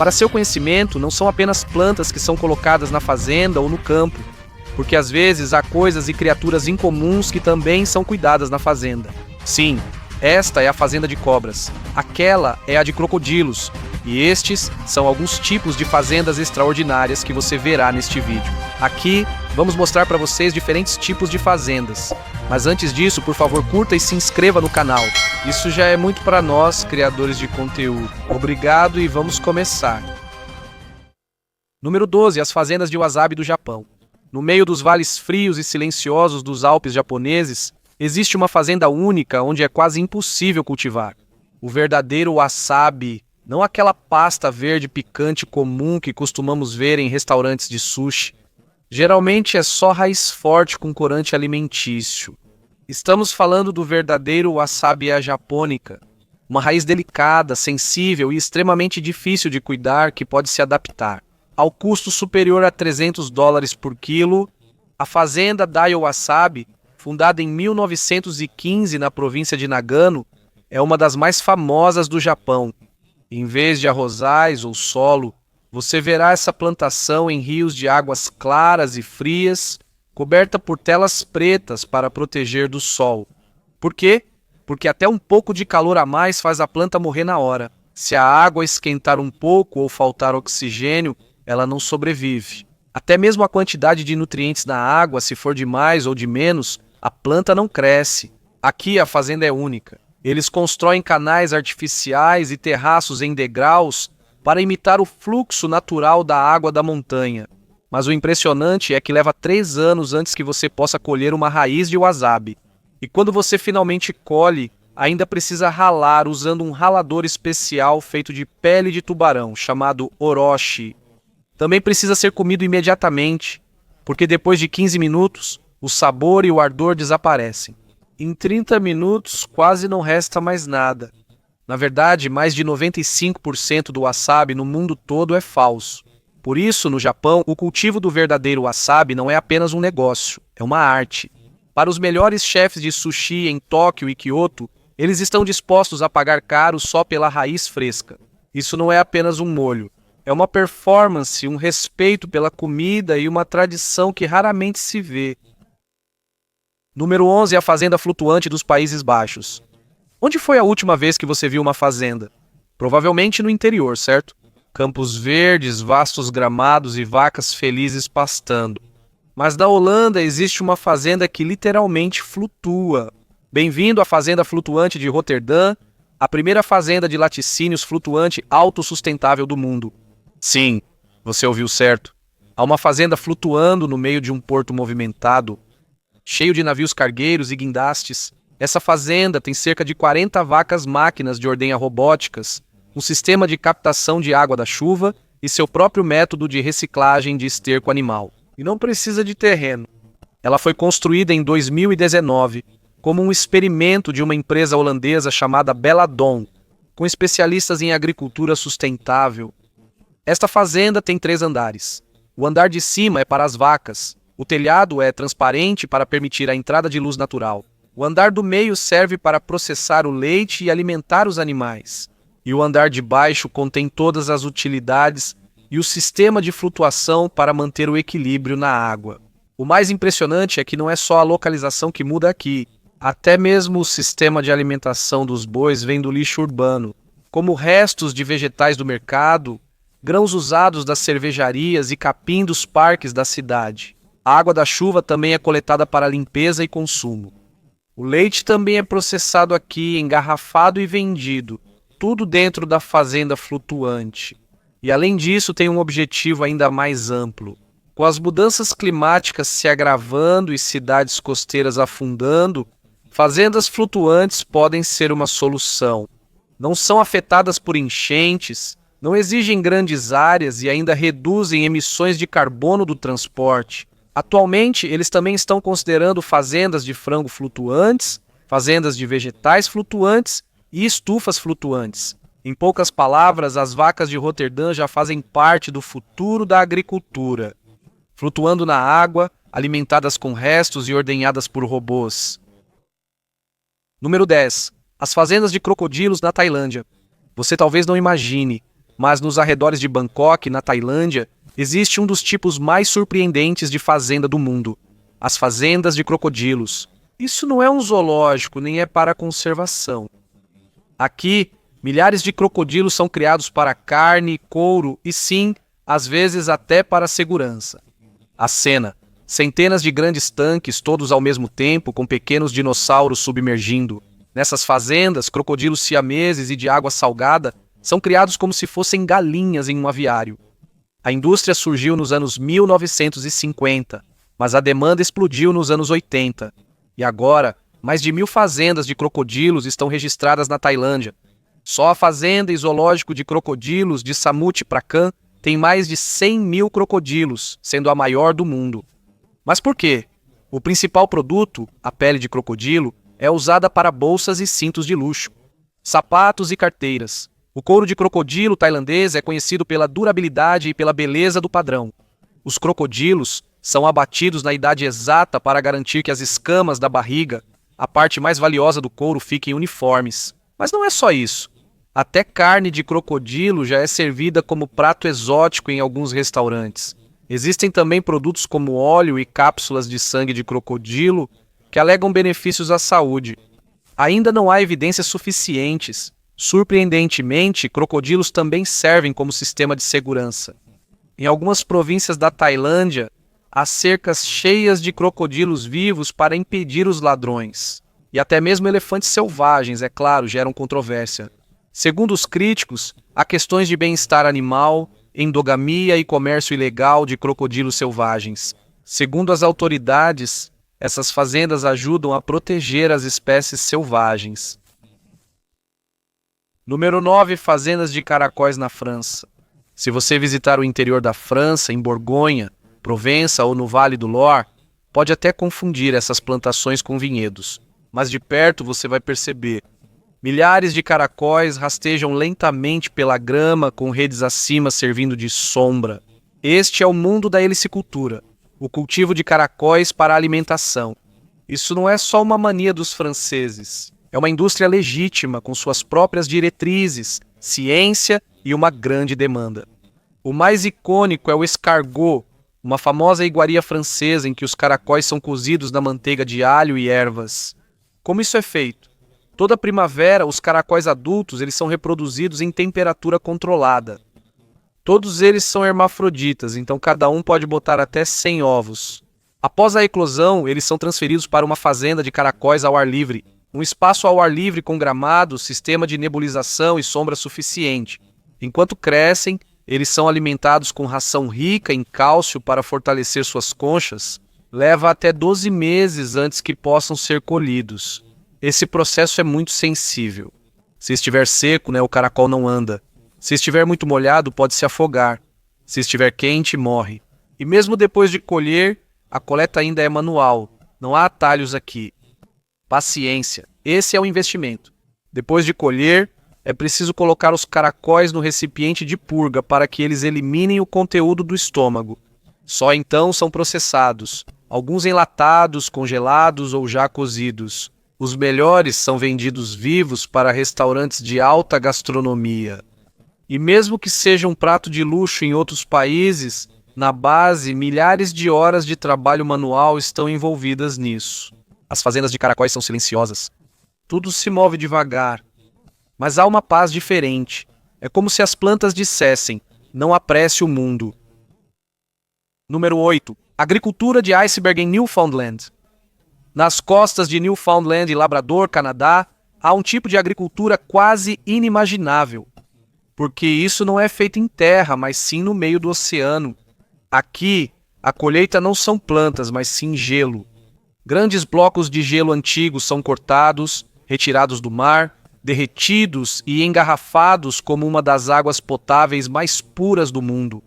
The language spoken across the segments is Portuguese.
Para seu conhecimento, não são apenas plantas que são colocadas na fazenda ou no campo, porque às vezes há coisas e criaturas incomuns que também são cuidadas na fazenda. Sim, esta é a fazenda de cobras, aquela é a de crocodilos, e estes são alguns tipos de fazendas extraordinárias que você verá neste vídeo. Aqui, vamos mostrar para vocês diferentes tipos de fazendas. Mas antes disso, por favor, curta e se inscreva no canal. Isso já é muito para nós, criadores de conteúdo. Obrigado e vamos começar. Número 12. As fazendas de wasabi do Japão. No meio dos vales frios e silenciosos dos Alpes japoneses, existe uma fazenda única onde é quase impossível cultivar. O verdadeiro wasabi, não aquela pasta verde picante comum que costumamos ver em restaurantes de sushi. Geralmente é só raiz forte com corante alimentício. Estamos falando do verdadeiro Wasabiá japônica, uma raiz delicada, sensível e extremamente difícil de cuidar que pode se adaptar. Ao custo superior a $300 por quilo, a fazenda Daiyo Wasabi, fundada em 1915 na província de Nagano, é uma das mais famosas do Japão. Em vez de arrozais ou solo, você verá essa plantação em rios de águas claras e frias, coberta por telas pretas para proteger do sol. Por quê? Porque até um pouco de calor a mais faz a planta morrer na hora. Se a água esquentar um pouco ou faltar oxigênio, ela não sobrevive. Até mesmo a quantidade de nutrientes na água, se for de mais ou de menos, a planta não cresce. Aqui a fazenda é única. Eles constroem canais artificiais e terraços em degraus para imitar o fluxo natural da água da montanha. Mas o impressionante é que leva 3 anos antes que você possa colher uma raiz de wasabi. E quando você finalmente colhe, ainda precisa ralar usando um ralador especial feito de pele de tubarão, chamado orochi. Também precisa ser comido imediatamente, porque depois de 15 minutos, o sabor e o ardor desaparecem. Em 30 minutos, quase não resta mais nada. Na verdade, mais de 95% do wasabi no mundo todo é falso. Por isso, no Japão, o cultivo do verdadeiro wasabi não é apenas um negócio, é uma arte. Para os melhores chefes de sushi em Tóquio e Kyoto, eles estão dispostos a pagar caro só pela raiz fresca. Isso não é apenas um molho, é uma performance, um respeito pela comida e uma tradição que raramente se vê. Número 11 é a fazenda flutuante dos Países Baixos. Onde foi a última vez que você viu uma fazenda? Provavelmente no interior, certo? Campos verdes, vastos gramados e vacas felizes pastando. Mas na Holanda existe uma fazenda que literalmente flutua. Bem-vindo à fazenda flutuante de Roterdã, a primeira fazenda de laticínios flutuante autossustentável do mundo. Sim, você ouviu certo. Há uma fazenda flutuando no meio de um porto movimentado, cheio de navios cargueiros e guindastes. Essa fazenda tem cerca de 40 vacas-máquinas de ordenha robóticas, um sistema de captação de água da chuva e seu próprio método de reciclagem de esterco animal. E não precisa de terreno. Ela foi construída em 2019 como um experimento de uma empresa holandesa chamada Belladon, com especialistas em agricultura sustentável. Esta fazenda tem 3 andares. O andar de cima é para as vacas. O telhado é transparente para permitir a entrada de luz natural. O andar do meio serve para processar o leite e alimentar os animais. E o andar de baixo contém todas as utilidades e o sistema de flutuação para manter o equilíbrio na água. O mais impressionante é que não é só a localização que muda aqui. Até mesmo o sistema de alimentação dos bois vem do lixo urbano, como restos de vegetais do mercado, grãos usados das cervejarias e capim dos parques da cidade. A água da chuva também é coletada para limpeza e consumo. O leite também é processado aqui, engarrafado e vendido, tudo dentro da fazenda flutuante. E além disso tem um objetivo ainda mais amplo. Com as mudanças climáticas se agravando e cidades costeiras afundando, fazendas flutuantes podem ser uma solução. Não são afetadas por enchentes, não exigem grandes áreas e ainda reduzem emissões de carbono do transporte. Atualmente, eles também estão considerando fazendas de frango flutuantes, fazendas de vegetais flutuantes e estufas flutuantes. Em poucas palavras, as vacas de Roterdã já fazem parte do futuro da agricultura, flutuando na água, alimentadas com restos e ordenhadas por robôs. Número 10. As fazendas de crocodilos na Tailândia. Você talvez não imagine, Mas nos arredores de Bangkok, na Tailândia, existe um dos tipos mais surpreendentes de fazenda do mundo: as fazendas de crocodilos. Isso não é um zoológico, nem é para conservação. Aqui, milhares de crocodilos são criados para carne, couro e, sim, às vezes até para segurança. A cena: centenas de grandes tanques, todos ao mesmo tempo, com pequenos dinossauros submergindo. Nessas fazendas, crocodilos siameses e de água salgada são criados como se fossem galinhas em um aviário. A indústria surgiu nos anos 1950, mas a demanda explodiu nos anos 80. E agora, mais de 1.000 fazendas de crocodilos estão registradas na Tailândia. Só a fazenda e zoológico de crocodilos de Samut Prakan tem mais de 100.000 crocodilos, sendo a maior do mundo. Mas por quê? O principal produto, a pele de crocodilo, é usada para bolsas e cintos de luxo, sapatos e carteiras. O couro de crocodilo tailandês é conhecido pela durabilidade e pela beleza do padrão. Os crocodilos são abatidos na idade exata para garantir que as escamas da barriga, a parte mais valiosa do couro, fiquem uniformes. Mas não é só isso. Até carne de crocodilo já é servida como prato exótico em alguns restaurantes. Existem também produtos como óleo e cápsulas de sangue de crocodilo que alegam benefícios à saúde. Ainda não há evidências suficientes. Surpreendentemente, crocodilos também servem como sistema de segurança. Em algumas províncias da Tailândia, há cercas cheias de crocodilos vivos para impedir os ladrões. E até mesmo elefantes selvagens, é claro, geram controvérsia. Segundo os críticos, há questões de bem-estar animal, endogamia e comércio ilegal de crocodilos selvagens. Segundo as autoridades, essas fazendas ajudam a proteger as espécies selvagens. Número 9. Fazendas de caracóis na França. Se você visitar o interior da França, em Borgonha, Provença ou no Vale do Loire, pode até confundir essas plantações com vinhedos. Mas de perto você vai perceber. Milhares de caracóis rastejam lentamente pela grama com redes acima servindo de sombra. Este é o mundo da helicicultura, o cultivo de caracóis para alimentação. Isso não é só uma mania dos franceses. É uma indústria legítima com suas próprias diretrizes, ciência e uma grande demanda. O mais icônico é o escargot, uma famosa iguaria francesa em que os caracóis são cozidos na manteiga de alho e ervas. Como isso é feito? Toda primavera, os caracóis adultos eles são reproduzidos em temperatura controlada. Todos eles são hermafroditas, então cada um pode botar até 100 ovos. Após a eclosão, eles são transferidos para uma fazenda de caracóis ao ar livre, um espaço ao ar livre com gramado, sistema de nebulização e sombra suficiente. Enquanto crescem, eles são alimentados com ração rica em cálcio para fortalecer suas conchas. Leva até 12 meses antes que possam ser colhidos. Esse processo é muito sensível. Se estiver seco, o caracol não anda. Se estiver muito molhado, pode se afogar. Se estiver quente, morre. E mesmo depois de colher, a coleta ainda é manual. Não há atalhos aqui. Paciência. Esse é o investimento. Depois de colher, é preciso colocar os caracóis no recipiente de purga para que eles eliminem o conteúdo do estômago. Só então são processados, alguns enlatados, congelados ou já cozidos. Os melhores são vendidos vivos para restaurantes de alta gastronomia. E mesmo que seja um prato de luxo em outros países, na base, milhares de horas de trabalho manual estão envolvidas nisso. As fazendas de caracóis são silenciosas. Tudo se move devagar. Mas há uma paz diferente. É como se as plantas dissessem: não apresse o mundo. Número 8. Agricultura de iceberg em Newfoundland. Nas costas de Newfoundland e Labrador, Canadá, há um tipo de agricultura quase inimaginável. Porque isso não é feito em terra, mas sim no meio do oceano. Aqui, a colheita não são plantas, mas sim gelo. Grandes blocos de gelo antigos são cortados, retirados do mar, derretidos e engarrafados como uma das águas potáveis mais puras do mundo.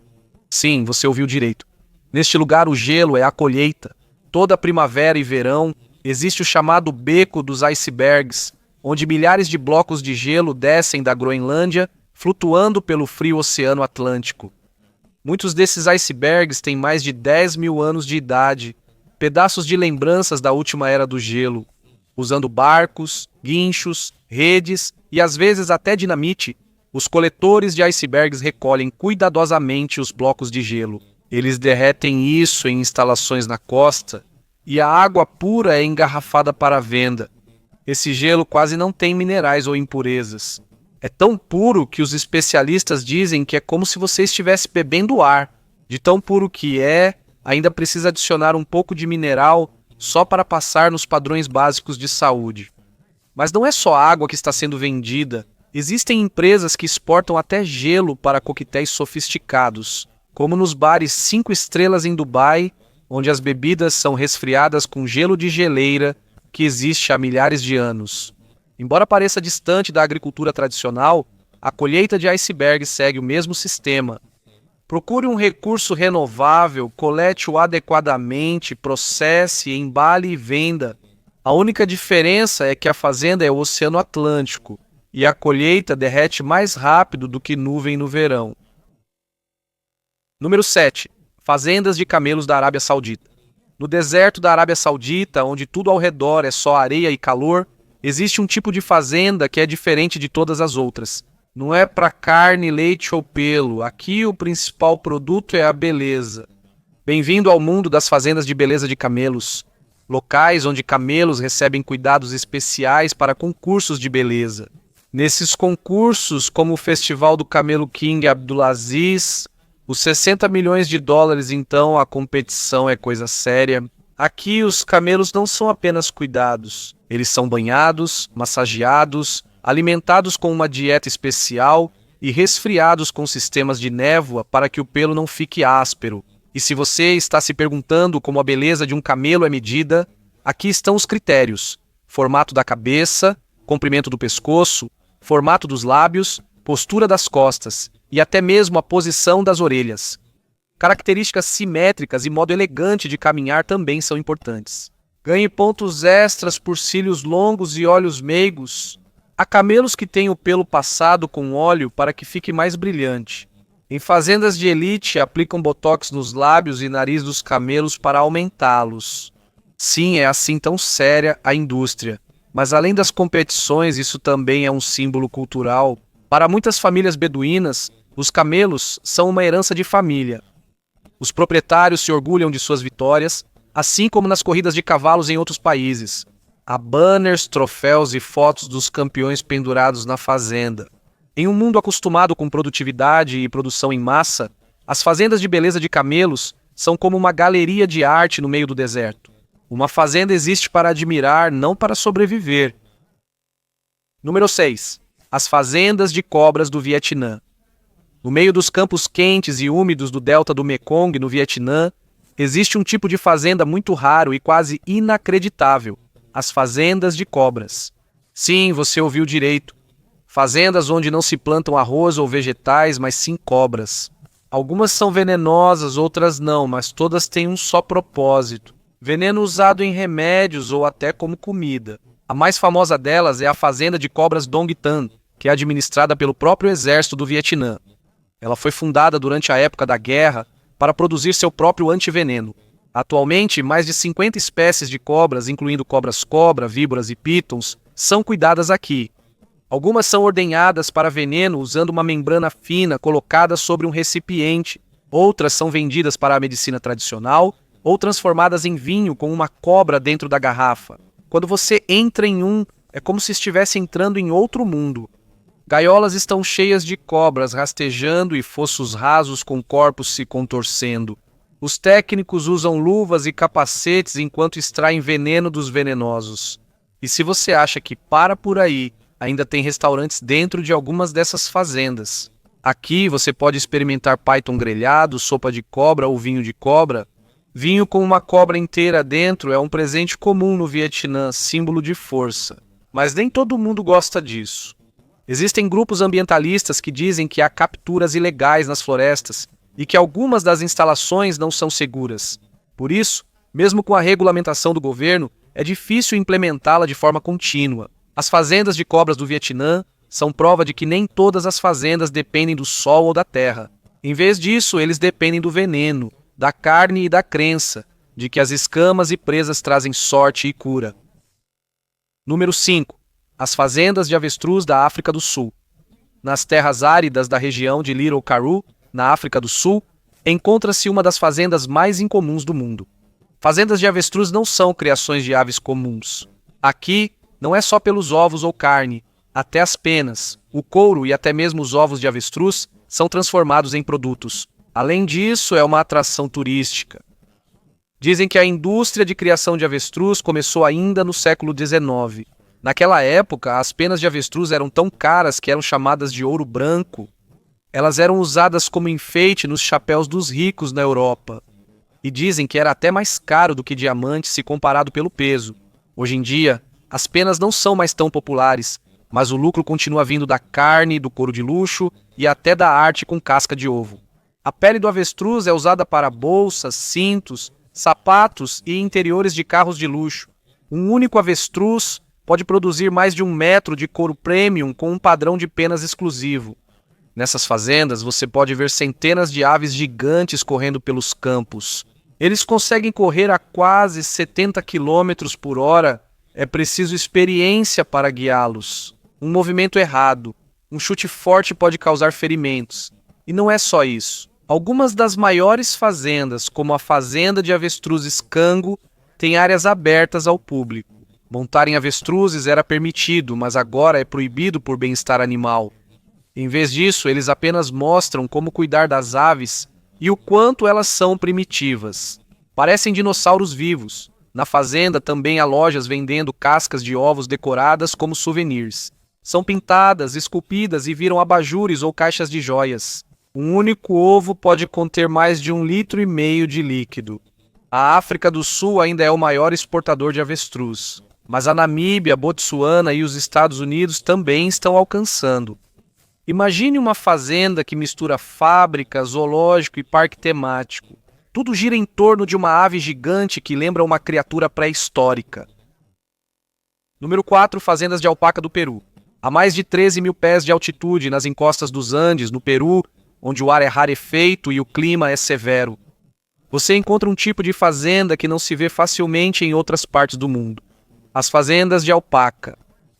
Sim, você ouviu direito. Neste lugar o gelo é a colheita. Toda primavera e verão existe o chamado Beco dos Icebergs, onde milhares de blocos de gelo descem da Groenlândia, flutuando pelo frio Oceano Atlântico. Muitos desses icebergs têm mais de 10.000 anos de idade, pedaços de lembranças da última era do gelo. Usando barcos, guinchos, redes e às vezes até dinamite, Os coletores de icebergs recolhem cuidadosamente os blocos de gelo. Eles derretem isso em instalações na costa e a água pura é engarrafada para a venda. Esse gelo quase não tem minerais ou impurezas. É tão puro que os especialistas dizem que é como se você estivesse bebendo ar. De tão puro que é, ainda precisa adicionar um pouco de mineral só para passar nos padrões básicos de saúde. Mas não é só água que está sendo vendida. Existem empresas que exportam até gelo para coquetéis sofisticados, como nos bares 5 estrelas em Dubai, onde as bebidas são resfriadas com gelo de geleira que existe há milhares de anos. Embora pareça distante da agricultura tradicional, a colheita de icebergs segue o mesmo sistema. Procure um recurso renovável, colete-o adequadamente, processe, embale e venda. A única diferença é que a fazenda é o Oceano Atlântico e a colheita derrete mais rápido do que nuvem no verão. Número 7. Fazendas de camelos da Arábia Saudita. No deserto da Arábia Saudita, onde tudo ao redor é só areia e calor, existe um tipo de fazenda que é diferente de todas as outras. Não é para carne, leite ou pelo. Aqui o principal produto é a beleza. Bem-vindo ao mundo das fazendas de beleza de camelos. Locais onde camelos recebem cuidados especiais para concursos de beleza. Nesses concursos, como o Festival do Camelo King Abdulaziz, os 60 milhões de dólares, então a competição é coisa séria. Aqui os camelos não são apenas cuidados. Eles são banhados, massageados, alimentados com uma dieta especial e resfriados com sistemas de névoa para que o pelo não fique áspero. E se você está se perguntando como a beleza de um camelo é medida, aqui estão os critérios: formato da cabeça, comprimento do pescoço, formato dos lábios, postura das costas e até mesmo a posição das orelhas. Características simétricas e modo elegante de caminhar também são importantes. Ganhe pontos extras por cílios longos e olhos meigos. Há camelos que têm o pelo passado com óleo para que fique mais brilhante. Em fazendas de elite, aplicam botox nos lábios e nariz dos camelos para aumentá-los. Sim, é assim tão séria a indústria. Mas além das competições, isso também é um símbolo cultural. Para muitas famílias beduínas, os camelos são uma herança de família. Os proprietários se orgulham de suas vitórias, assim como nas corridas de cavalos em outros países. Há banners, troféus e fotos dos campeões pendurados na fazenda. Em um mundo acostumado com produtividade e produção em massa, as fazendas de beleza de camelos são como uma galeria de arte no meio do deserto. Uma fazenda existe para admirar, não para sobreviver. Número 6. As fazendas de cobras do Vietnã. No meio dos campos quentes e úmidos do delta do Mekong, no Vietnã, existe um tipo de fazenda muito raro e quase inacreditável: as fazendas de cobras. Sim, você ouviu direito. Fazendas onde não se plantam arroz ou vegetais, mas sim cobras. Algumas são venenosas, outras não, mas todas têm um só propósito: veneno usado em remédios ou até como comida. A mais famosa delas é a fazenda de cobras Dong Tan, que é administrada pelo próprio exército do Vietnã. Ela foi fundada durante a época da guerra para produzir seu próprio antiveneno. Atualmente, mais de 50 espécies de cobras, incluindo cobras-cobra, víboras e pitons, são cuidadas aqui. Algumas são ordenhadas para veneno usando uma membrana fina colocada sobre um recipiente. Outras são vendidas para a medicina tradicional ou transformadas em vinho com uma cobra dentro da garrafa. Quando você entra em um, é como se estivesse entrando em outro mundo. Gaiolas estão cheias de cobras rastejando e fossos rasos com corpos se contorcendo. Os técnicos usam luvas e capacetes enquanto extraem veneno dos venenosos. E se você acha que para por aí, ainda tem restaurantes dentro de algumas dessas fazendas. Aqui você pode experimentar python grelhado, sopa de cobra ou vinho de cobra. Vinho com uma cobra inteira dentro é um presente comum no Vietnã, símbolo de força. Mas nem todo mundo gosta disso. Existem grupos ambientalistas que dizem que há capturas ilegais nas florestas e que algumas das instalações não são seguras. Por isso, mesmo com a regulamentação do governo, é difícil implementá-la de forma contínua. As fazendas de cobras do Vietnã são prova de que nem todas as fazendas dependem do sol ou da terra. Em vez disso, eles dependem do veneno, da carne e da crença de que as escamas e presas trazem sorte e cura. Número 5. As fazendas de avestruz da África do Sul. nas terras áridas da região de Little Karoo, na África do Sul, encontra-se uma das fazendas mais incomuns do mundo. Fazendas de avestruz não são criações de aves comuns. Aqui, não é só pelos ovos ou carne, até as penas, o couro e até mesmo os ovos de avestruz são transformados em produtos. Além disso, é uma atração turística. Dizem que a indústria de criação de avestruz começou ainda no século XIX. Naquela época, as penas de avestruz eram tão caras que eram chamadas de ouro branco. Elas eram usadas como enfeite nos chapéus dos ricos na Europa. E dizem que era até mais caro do que diamante se comparado pelo peso. Hoje em dia, as penas não são mais tão populares, mas o lucro continua vindo da carne, do couro de luxo e até da arte com casca de ovo. A pele do avestruz é usada para bolsas, cintos, sapatos e interiores de carros de luxo. Um único avestruz pode produzir mais de 1 metro de couro premium com um padrão de penas exclusivo. Nessas fazendas, você pode ver centenas de aves gigantes correndo pelos campos. Eles conseguem correr a quase 70 km por hora. É preciso experiência para guiá-los. Um movimento errado, um chute forte pode causar ferimentos. E não é só isso. Algumas das maiores fazendas, como a Fazenda de Avestruzes Cango, têm áreas abertas ao público. Montar em avestruzes era permitido, mas agora é proibido por bem-estar animal. Em vez disso, eles apenas mostram como cuidar das aves e o quanto elas são primitivas. Parecem dinossauros vivos. Na fazenda também há lojas vendendo cascas de ovos decoradas como souvenirs. São pintadas, esculpidas e viram abajures ou caixas de joias. Um único ovo pode conter mais de 1,5 litro de líquido. A África do Sul ainda é o maior exportador de avestruz, mas a Namíbia, Botsuana e os Estados Unidos também estão alcançando. Imagine uma fazenda que mistura fábrica, zoológico e parque temático. Tudo gira em torno de uma ave gigante que lembra uma criatura pré-histórica. Número 4. Fazendas de alpaca do Peru. A mais de 13 mil pés de altitude nas encostas dos Andes, no Peru, onde o ar é rarefeito e o clima é severo. Você encontra um tipo de fazenda que não se vê facilmente em outras partes do mundo. As fazendas de alpaca.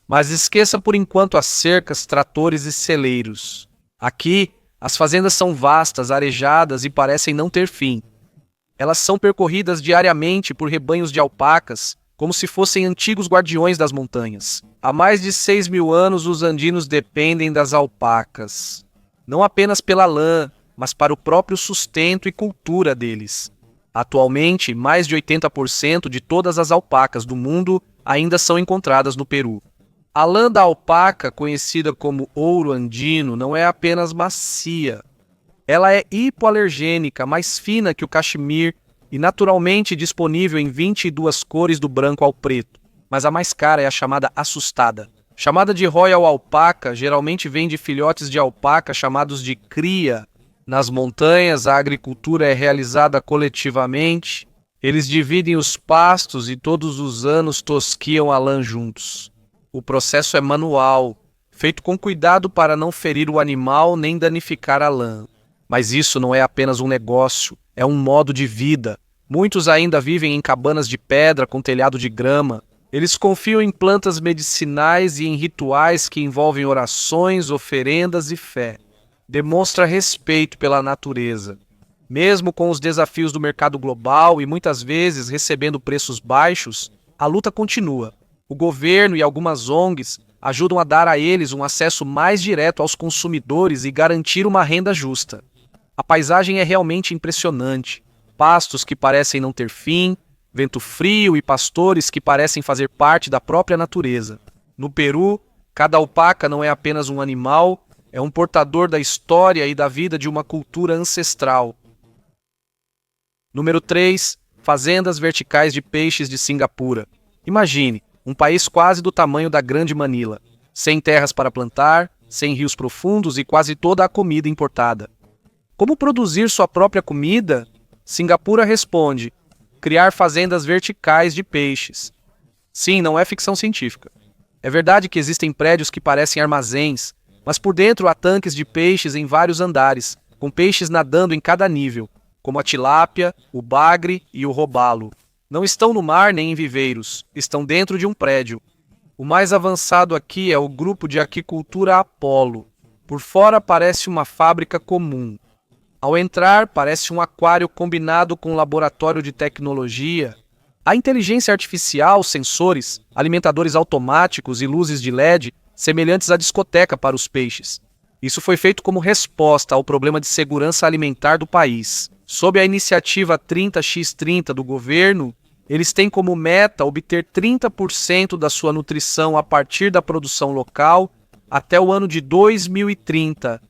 Mas esqueça por enquanto as cercas, tratores e celeiros. Aqui, as fazendas são vastas, arejadas e parecem não ter fim. Elas são percorridas diariamente por rebanhos de alpacas, como se fossem antigos guardiões das montanhas. Há mais de 6 mil anos, os andinos dependem das alpacas. Não apenas pela lã, mas para o próprio sustento e cultura deles. Atualmente, mais de 80% de todas as alpacas do mundo ainda são encontradas no Peru. A lã da alpaca, conhecida como ouro andino, não é apenas macia. Ela é hipoalergênica, mais fina que o cachemir e naturalmente disponível em 22 cores do branco ao preto. Mas a mais cara é a chamada assustada. Chamada de Royal Alpaca, geralmente vem de filhotes de alpaca chamados de cria. Nas montanhas, a agricultura é realizada coletivamente. Eles dividem os pastos e todos os anos tosquiam a lã juntos. O processo é manual, feito com cuidado para não ferir o animal nem danificar a lã. Mas isso não é apenas um negócio, é um modo de vida. Muitos ainda vivem em cabanas de pedra com telhado de grama. Eles confiam em plantas medicinais e em rituais que envolvem orações, oferendas e fé. Demonstra respeito pela natureza. Mesmo com os desafios do mercado global e muitas vezes recebendo preços baixos, a luta continua. O governo e algumas ONGs ajudam a dar a eles um acesso mais direto aos consumidores e garantir uma renda justa. A paisagem é realmente impressionante. Pastos que parecem não ter fim, vento frio e pastores que parecem fazer parte da própria natureza. No Peru, cada alpaca não é apenas um animal, é um portador da história e da vida de uma cultura ancestral. Número 3. Fazendas verticais de peixes de Singapura. Imagine, um país quase do tamanho da Grande Manila, sem terras para plantar, sem rios profundos e quase toda a comida importada. Como produzir sua própria comida? Singapura responde: criar fazendas verticais de peixes. Sim, não é ficção científica. É verdade que existem prédios que parecem armazéns, mas por dentro há tanques de peixes em vários andares, com peixes nadando em cada nível, como a tilápia, o bagre e o robalo. Não estão no mar nem em viveiros, estão dentro de um prédio. O mais avançado aqui é o grupo de aquicultura Apollo. Por fora parece uma fábrica comum. Ao entrar, parece um aquário combinado com um laboratório de tecnologia. A inteligência artificial, sensores, alimentadores automáticos e luzes de LED semelhantes à discoteca para os peixes. Isso foi feito como resposta ao problema de segurança alimentar do país. Sob a iniciativa 30x30 do governo, eles têm como meta obter 30% da sua nutrição a partir da produção local até o ano de 2030.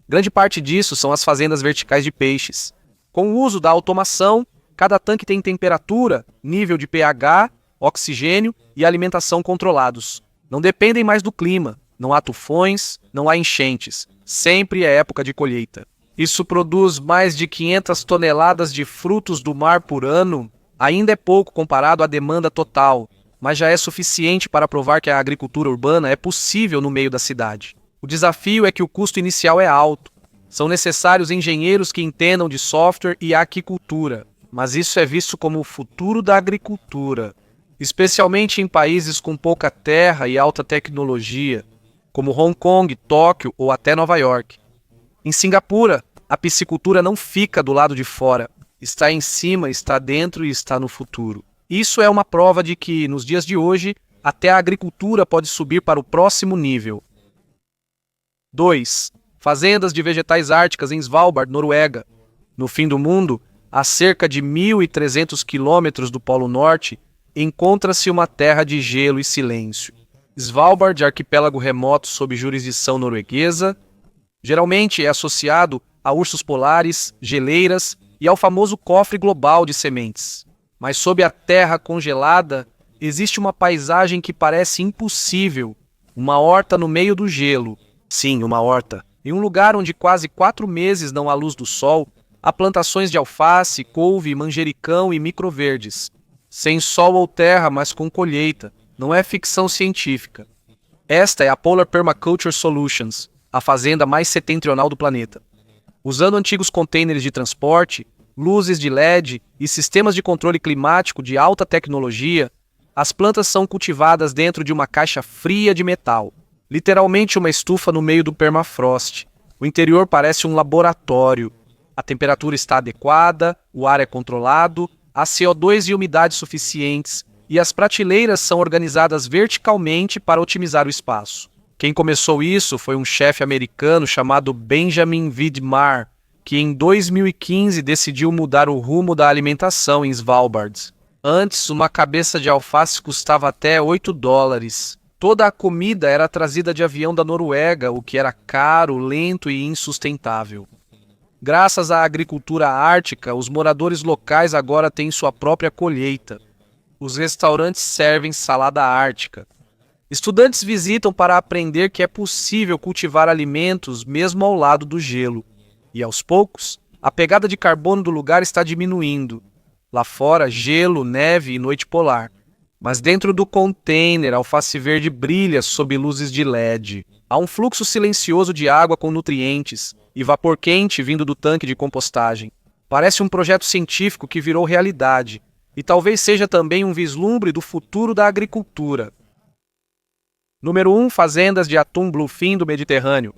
Grande parte disso são as fazendas verticais de peixes. Com o uso da automação, cada tanque tem temperatura, nível de pH, oxigênio e alimentação controlados. Não dependem mais do clima, não há tufões, não há enchentes. Sempre é época de colheita. Isso produz mais de 500 toneladas de frutos do mar por ano. Ainda é pouco comparado à demanda total, mas já é suficiente para provar que a agricultura urbana é possível no meio da cidade. O desafio é que o custo inicial é alto. São necessários engenheiros que entendam de software e aquicultura, mas isso é visto como o futuro da agricultura, especialmente em países com pouca terra e alta tecnologia, como Hong Kong, Tóquio ou até Nova York. Em Singapura, a piscicultura não fica do lado de fora, está em cima, está dentro e está no futuro. Isso é uma prova de que, nos dias de hoje, até a agricultura pode subir para o próximo nível. 2. Fazendas de vegetais árticas em Svalbard, Noruega. No fim do mundo, a cerca de 1.300 quilômetros do Polo Norte, encontra-se uma terra de gelo e silêncio. Svalbard, arquipélago remoto sob jurisdição norueguesa, geralmente é associado a ursos polares, geleiras e ao famoso cofre global de sementes. Mas sob a terra congelada, existe uma paisagem que parece impossível, uma horta no meio do gelo. Sim, uma horta. Em um lugar onde quase 4 meses não há luz do sol, há plantações de alface, couve, manjericão e microverdes. Sem sol ou terra, mas com colheita. Não é ficção científica. Esta é a Polar Permaculture Solutions, a fazenda mais setentrional do planeta. Usando antigos contêineres de transporte, luzes de LED e sistemas de controle climático de alta tecnologia, as plantas são cultivadas dentro de uma caixa fria de metal. Literalmente uma estufa no meio do permafrost. O interior parece um laboratório. A temperatura está adequada, o ar é controlado, há CO2 e umidade suficientes, e as prateleiras são organizadas verticalmente para otimizar o espaço. Quem começou isso foi um chefe americano chamado Benjamin Vidmar, que em 2015 decidiu mudar o rumo da alimentação em Svalbard. Antes, uma cabeça de alface custava até $8. Toda a comida era trazida de avião da Noruega, o que era caro, lento e insustentável. Graças à agricultura ártica, os moradores locais agora têm sua própria colheita. Os restaurantes servem salada ártica. Estudantes visitam para aprender que é possível cultivar alimentos mesmo ao lado do gelo. E aos poucos, a pegada de carbono do lugar está diminuindo. Lá fora, gelo, neve e noite polar. Mas dentro do container, a alface verde brilha sob luzes de LED. Há um fluxo silencioso de água com nutrientes e vapor quente vindo do tanque de compostagem. Parece um projeto científico que virou realidade, e talvez seja também um vislumbre do futuro da agricultura. Número 1. Fazendas de atum bluefin do Mediterrâneo.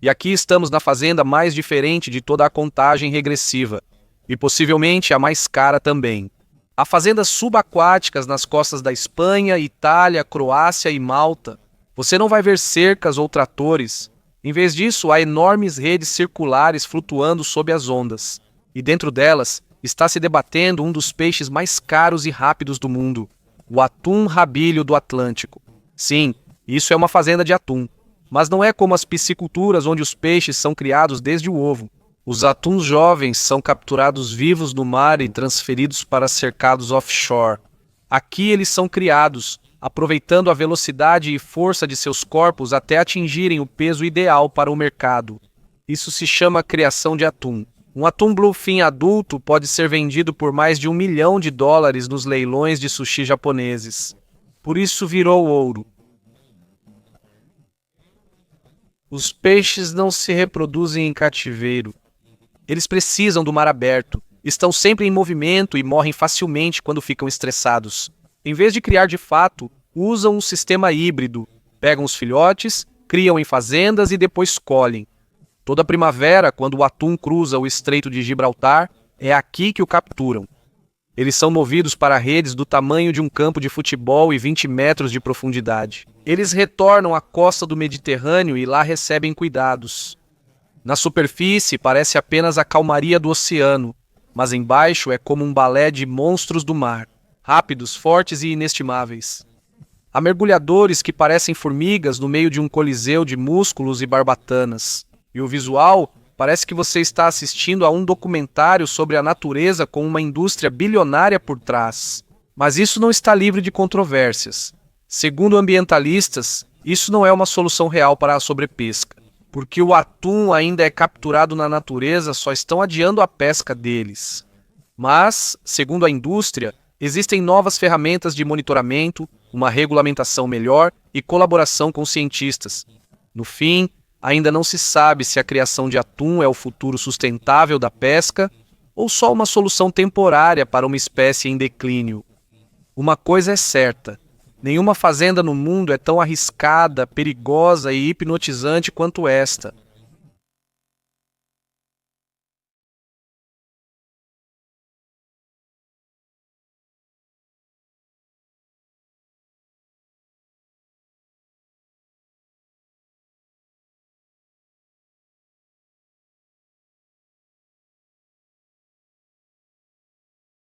E aqui estamos na fazenda mais diferente de toda a contagem regressiva, e possivelmente a mais cara também. Há fazendas subaquáticas nas costas da Espanha, Itália, Croácia e Malta. Você não vai ver cercas ou tratores. Em vez disso, há enormes redes circulares flutuando sob as ondas. E dentro delas está se debatendo um dos peixes mais caros e rápidos do mundo, o atum rabilho do Atlântico. Sim, isso é uma fazenda de atum. Mas não é como as pisciculturas onde os peixes são criados desde o ovo. Os atuns jovens são capturados vivos no mar e transferidos para cercados offshore. Aqui eles são criados, aproveitando a velocidade e força de seus corpos até atingirem o peso ideal para o mercado. Isso se chama criação de atum. Um atum bluefin adulto pode ser vendido por mais de $1 milhão nos leilões de sushi japoneses. Por isso virou ouro. Os peixes não se reproduzem em cativeiro. Eles precisam do mar aberto, estão sempre em movimento e morrem facilmente quando ficam estressados. Em vez de criar de fato, usam um sistema híbrido. Pegam os filhotes, criam em fazendas e depois colhem. Toda primavera, quando o atum cruza o Estreito de Gibraltar, é aqui que o capturam. Eles são movidos para redes do tamanho de um campo de futebol e 20 metros de profundidade. Eles retornam à costa do Mediterrâneo e lá recebem cuidados. Na superfície parece apenas a calmaria do oceano, mas embaixo é como um balé de monstros do mar, rápidos, fortes e inestimáveis. Há mergulhadores que parecem formigas no meio de um coliseu de músculos e barbatanas. E o visual parece que você está assistindo a um documentário sobre a natureza com uma indústria bilionária por trás. Mas isso não está livre de controvérsias. Segundo ambientalistas, isso não é uma solução real para a sobrepesca. Porque o atum ainda é capturado na natureza, só estão adiando a pesca deles. Mas, segundo a indústria, existem novas ferramentas de monitoramento, uma regulamentação melhor e colaboração com cientistas. No fim, ainda não se sabe se a criação de atum é o futuro sustentável da pesca ou só uma solução temporária para uma espécie em declínio. Uma coisa é certa: nenhuma fazenda no mundo é tão arriscada, perigosa e hipnotizante quanto esta.